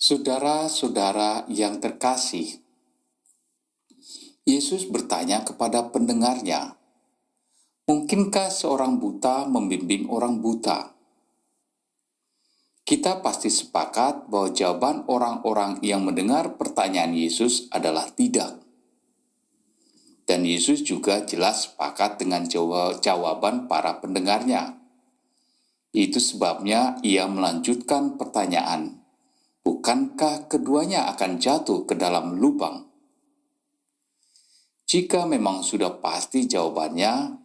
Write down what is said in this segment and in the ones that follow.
Saudara-saudara yang terkasih, Yesus bertanya kepada pendengarnya, "Mungkinkah seorang buta membimbing orang buta?" Kita pasti sepakat bahwa jawaban orang-orang yang mendengar pertanyaan Yesus adalah tidak. Dan Yesus juga jelas sepakat dengan jawaban para pendengarnya. Itu sebabnya ia melanjutkan pertanyaan, "Bukankah keduanya akan jatuh ke dalam lubang?" Jika memang sudah pasti jawabannya,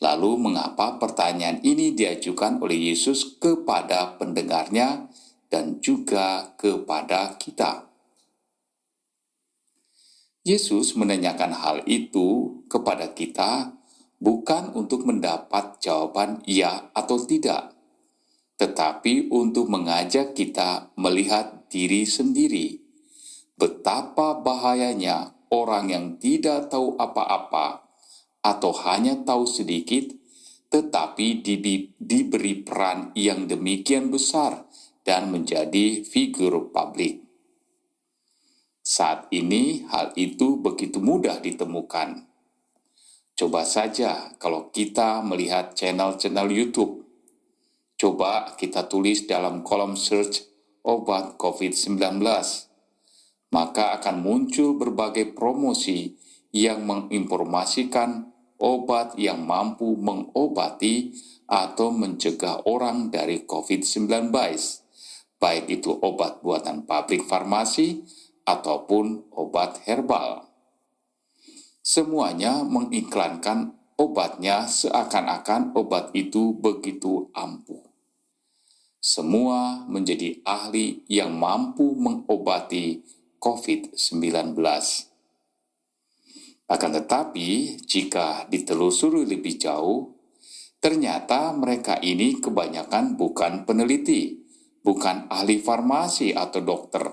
lalu mengapa pertanyaan ini diajukan oleh Yesus kepada pendengarnya dan juga kepada kita? Yesus menanyakan hal itu kepada kita bukan untuk mendapat jawaban ya atau tidak, tetapi untuk mengajak kita melihat diri sendiri. Betapa bahayanya orang yang tidak tahu apa-apa atau hanya tahu sedikit, tetapi diberi peran yang demikian besar dan menjadi figur publik. Saat ini hal itu begitu mudah ditemukan. Coba saja kalau kita melihat channel-channel YouTube. Coba kita tulis dalam kolom search obat COVID-19. Maka akan muncul berbagai promosi yang menginformasikan obat yang mampu mengobati atau mencegah orang dari COVID-19, baik itu obat buatan pabrik farmasi ataupun obat herbal. Semuanya mengiklankan obatnya seakan-akan obat itu begitu ampuh. Semua menjadi ahli yang mampu mengobati COVID-19. Akan tetapi, jika ditelusuri lebih jauh, ternyata mereka ini kebanyakan bukan peneliti, bukan ahli farmasi atau dokter.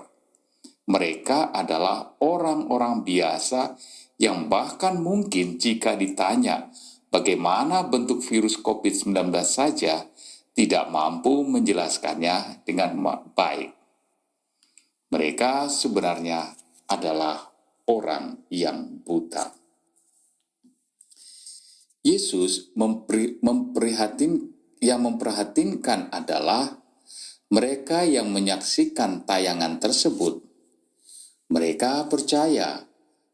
Mereka adalah orang-orang biasa yang bahkan mungkin jika ditanya bagaimana bentuk virus COVID-19 saja, tidak mampu menjelaskannya dengan baik. Mereka sebenarnya adalah orang yang buta. Yesus memperhatinkan adalah mereka yang menyaksikan tayangan tersebut. Mereka percaya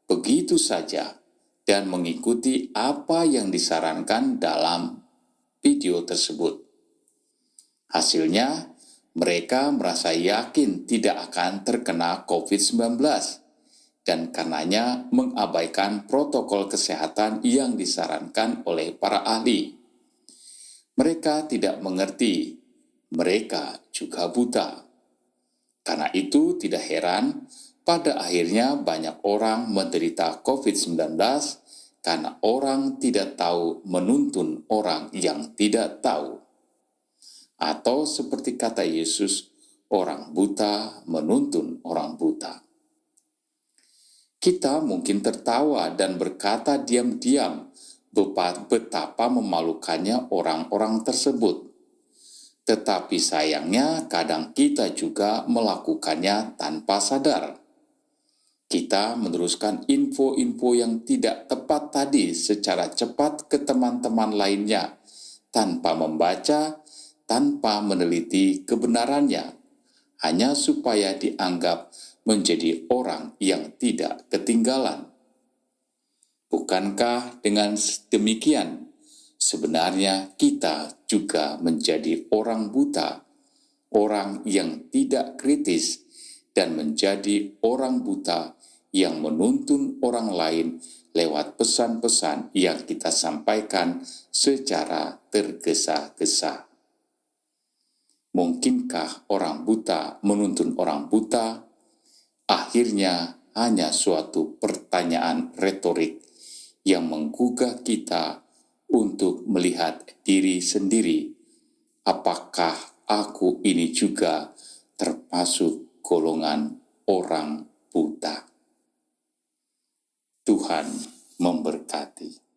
begitu saja dan mengikuti apa yang disarankan dalam video tersebut. Hasilnya, mereka merasa yakin tidak akan terkena COVID-19 dan karenanya mengabaikan protokol kesehatan yang disarankan oleh para ahli. Mereka tidak mengerti, mereka juga buta. Karena itu tidak heran pada akhirnya banyak orang menderita COVID-19 karena orang tidak tahu menuntun orang yang tidak tahu. Atau seperti kata Yesus, orang buta menuntun orang buta. Kita mungkin tertawa dan berkata diam-diam betapa memalukannya orang-orang tersebut. Tetapi sayangnya kadang kita juga melakukannya tanpa sadar. Kita meneruskan info-info yang tidak tepat tadi secara cepat ke teman-teman lainnya, tanpa membaca, tanpa meneliti kebenarannya, hanya supaya dianggap menjadi orang yang tidak ketinggalan. Bukankah dengan demikian, sebenarnya kita juga menjadi orang buta, orang yang tidak kritis, dan menjadi orang buta yang menuntun orang lain lewat pesan-pesan yang kita sampaikan secara tergesa-gesa. Mungkinkah orang buta menuntun orang buta? Akhirnya hanya suatu pertanyaan retorik yang menggugah kita untuk melihat diri sendiri. Apakah aku ini juga termasuk golongan orang buta? Tuhan memberkati.